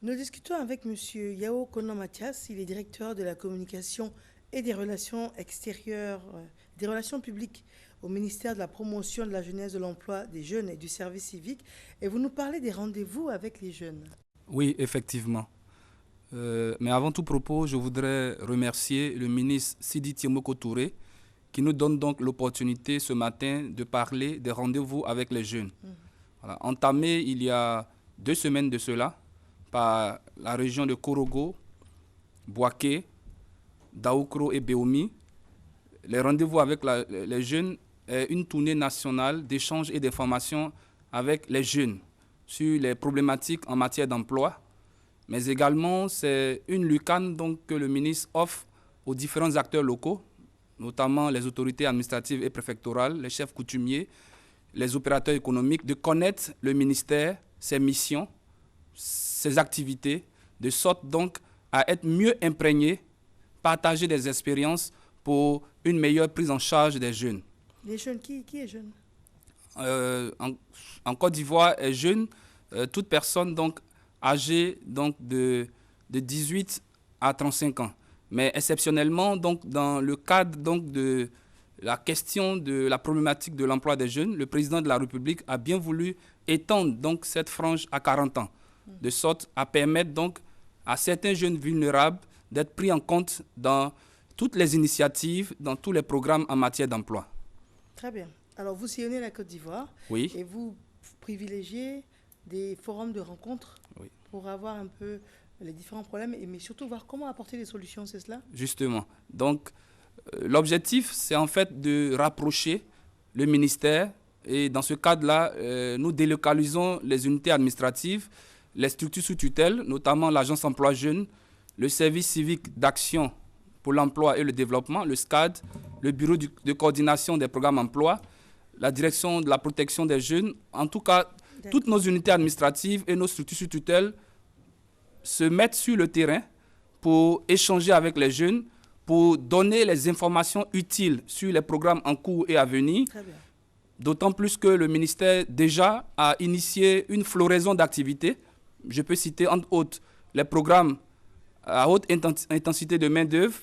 Nous discutons avec M. Yao Konan Mathias, il est directeur de la communication et des relations extérieures, des relations publiques au ministère de la promotion de la jeunesse, de l'emploi des jeunes et du service civique. Et vous nous parlez des rendez-vous avec les jeunes. Oui, effectivement. Mais avant tout propos, je voudrais remercier le ministre Sidi Tiemoko Touré qui nous donne donc l'opportunité ce matin de parler des rendez-vous avec les jeunes. Voilà, entamé il y a 2 semaines de cela par la région de Korogo, Bouaké, Daoukro et Béomi. Les rendez-vous avec les jeunes est une tournée nationale d'échanges et d'informations avec les jeunes sur les problématiques en matière d'emploi, mais également c'est une lucane donc, que le ministre offre aux différents acteurs locaux, notamment les autorités administratives et préfectorales, les chefs coutumiers, les opérateurs économiques, de connaître le ministère, ses missions, ses activités, de sorte donc à être mieux imprégnés, partager des expériences pour une meilleure prise en charge des jeunes. Les jeunes, qui est jeune? En Côte d'Ivoire est jeune, toute personne donc, âgée donc, de 18 à 35 ans. Mais exceptionnellement, donc, dans le cadre donc, de la question de la problématique de l'emploi des jeunes, le président de la République a bien voulu étendre donc, cette frange à 40 ans, de sorte à permettre donc, à certains jeunes vulnérables d'être pris en compte dans toutes les initiatives, dans tous les programmes en matière d'emploi. Très bien. Alors, vous sillonnez la Côte d'Ivoire et vous privilégiez des forums de rencontres pour avoir un peu les différents problèmes, mais surtout voir comment apporter des solutions, c'est cela? Justement. Donc, l'objectif, c'est en fait de rapprocher le ministère et dans ce cadre-là, nous délocalisons les unités administratives, les structures sous tutelle, notamment l'Agence emploi jeunes, le service civique d'action pour l'emploi et le développement, le SCAD, le bureau de coordination des programmes emploi, la direction de la protection des jeunes. En tout cas, toutes nos unités administratives et nos structures sous tutelle se mettent sur le terrain pour échanger avec les jeunes, pour donner les informations utiles sur les programmes en cours et à venir. D'autant plus que le ministère déjà a initié une floraison d'activités. Je peux citer entre autres les programmes à haute intensité de main-d'œuvre.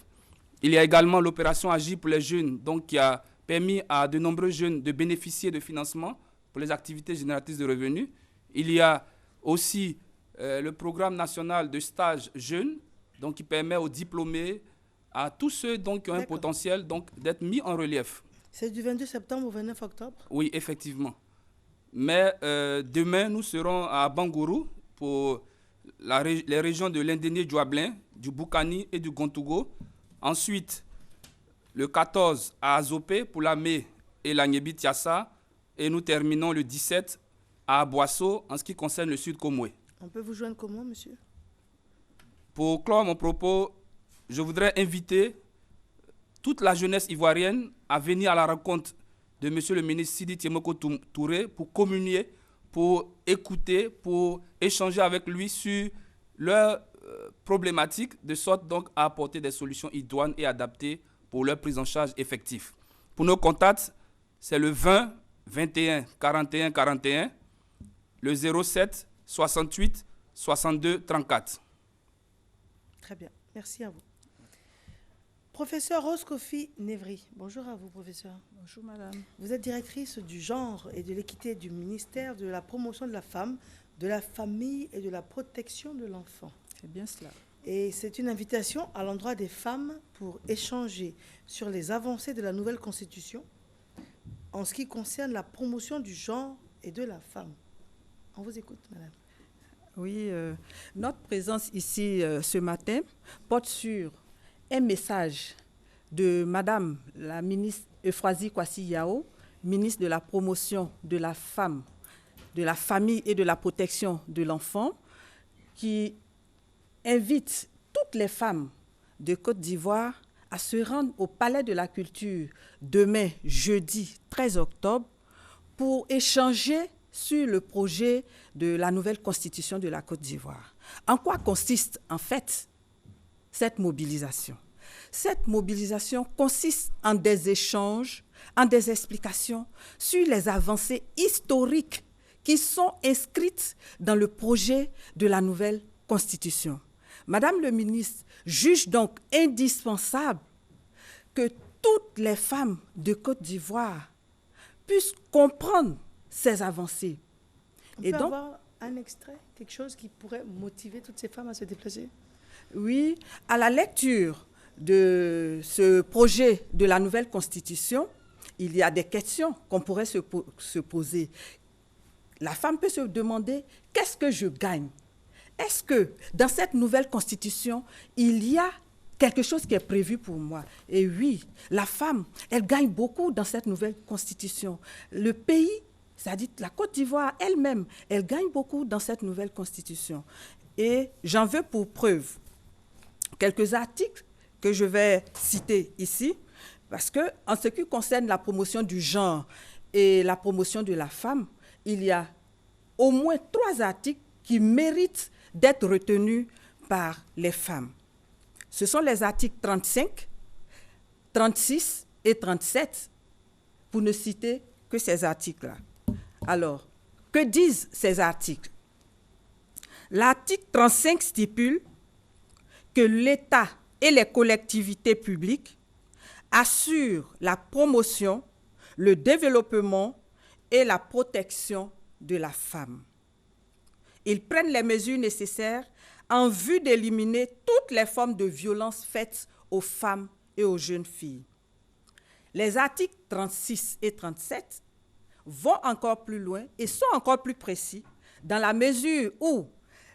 Il y a également l'opération Agir pour les jeunes, donc, qui a permis à de nombreux jeunes de bénéficier de financement pour les activités génératrices de revenus. Il y a aussi le programme national de stage jeunes, donc, qui permet aux diplômés, à tous ceux donc, qui ont un potentiel d'être mis en relief. C'est du 22 septembre au 29 octobre? Oui, effectivement. Mais demain, nous serons à Bangourou pour les régions de l'Indénié-Djouablin, du Boukani et du Gontougo. Ensuite, le 14 à Azopé pour la Mé et la Nyebi-Tiassa. Et nous terminons le 17 à Boasso en ce qui concerne le Sud Komoué. On peut vous joindre comment, monsieur? Pour clore mon propos, je voudrais inviter toute la jeunesse ivoirienne à venir à la rencontre de monsieur le ministre Sidi Tiemoko Touré pour communier, pour écouter, pour échanger avec lui sur leurs problématiques, de sorte donc à apporter des solutions idoines et adaptées pour leur prise en charge effective. Pour nos contacts, c'est le 20 21 41 41, le 07 68 62 34. Très bien, merci à vous. Professeur Rose Kofi Nevri, bonjour à vous, professeur. Bonjour, madame. Vous êtes directrice du genre et de l'équité du ministère de la promotion de la femme, de la famille et de la protection de l'enfant. C'est bien cela. Et c'est une invitation à l'endroit des femmes pour échanger sur les avancées de la nouvelle Constitution en ce qui concerne la promotion du genre et de la femme. On vous écoute, madame. Oui, notre présence ici ce matin porte sur un message de madame la ministre Euphrasie Kwasi Yao, ministre de la promotion de la femme, de la famille et de la protection de l'enfant, qui invite toutes les femmes de Côte d'Ivoire à se rendre au Palais de la Culture demain, jeudi 13 octobre, pour échanger sur le projet de la nouvelle constitution de la Côte d'Ivoire. En quoi consiste en fait cette mobilisation? Cette mobilisation consiste en des échanges, en des explications sur les avancées historiques qui sont inscrites dans le projet de la nouvelle Constitution. Madame le ministre juge donc indispensable que toutes les femmes de Côte d'Ivoire puissent comprendre ces avancées. On peut avoir un extrait, quelque chose qui pourrait motiver toutes ces femmes à se déplacer? Oui, à la lecture de ce projet de la nouvelle Constitution, il y a des questions qu'on pourrait se poser. La femme peut se demander, qu'est-ce que je gagne? Est-ce que dans cette nouvelle Constitution, il y a quelque chose qui est prévu pour moi? Et oui, la femme, elle gagne beaucoup dans cette nouvelle Constitution. Le pays, c'est-à-dire la Côte d'Ivoire elle-même, elle gagne beaucoup dans cette nouvelle Constitution. Et j'en veux pour preuve quelques articles que je vais citer ici, parce que en ce qui concerne la promotion du genre et la promotion de la femme, il y a au moins 3 articles qui méritent d'être retenus par les femmes. Ce sont les articles 35, 36 et 37, pour ne citer que ces articles-là. Alors, que disent ces articles? L'article 35 stipule que l'État et les collectivités publiques assurent la promotion, le développement et la protection de la femme. Ils prennent les mesures nécessaires en vue d'éliminer toutes les formes de violence faites aux femmes et aux jeunes filles. Les articles 36 et 37 vont encore plus loin et sont encore plus précis dans la mesure où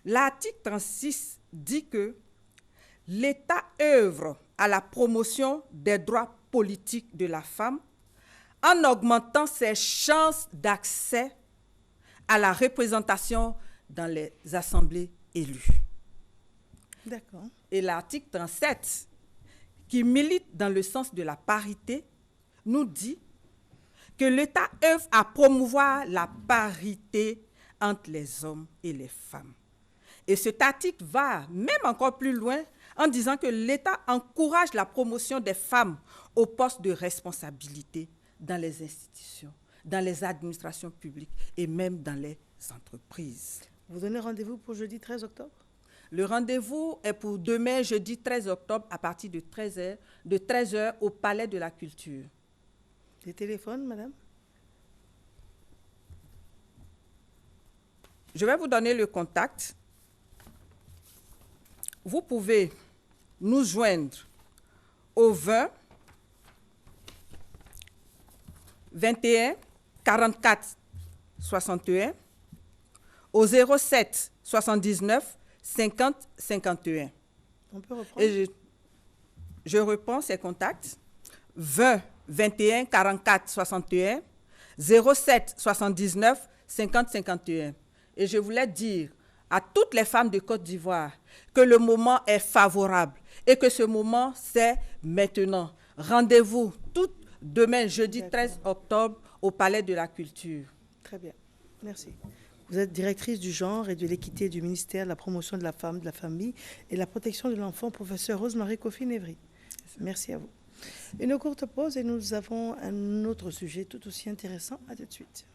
l'article 36 dit que l'État œuvre à la promotion des droits politiques de la femme en augmentant ses chances d'accès à la représentation dans les assemblées élues. D'accord. Et l'article 37, qui milite dans le sens de la parité, nous dit que l'État œuvre à promouvoir la parité entre les hommes et les femmes. Et cet article va même encore plus loin en disant que l'État encourage la promotion des femmes aux postes de responsabilité dans les institutions, dans les administrations publiques et même dans les entreprises. Vous donnez rendez-vous pour jeudi 13 octobre? Le rendez-vous est pour demain, jeudi 13 octobre, à partir de 13h au Palais de la Culture. Les téléphones, madame? Je vais vous donner le contact. Vous pouvez nous joindre au 20 21 44 61, au 07 79 50 51. On peut reprendre? Et je reprends ces contacts. 20 21 44 61, 07 79 50 51. Et je voulais dire à toutes les femmes de Côte d'Ivoire que le moment est favorable et que ce moment, c'est maintenant. Rendez-vous demain, jeudi 13 octobre, au Palais de la Culture. Très bien. Merci. Vous êtes directrice du genre et de l'équité du ministère de la promotion de la femme, de la famille et de la protection de l'enfant, professeur Rose-Marie Kofi-Névry. Merci à vous. Une courte pause et nous avons un autre sujet tout aussi intéressant. À tout de suite.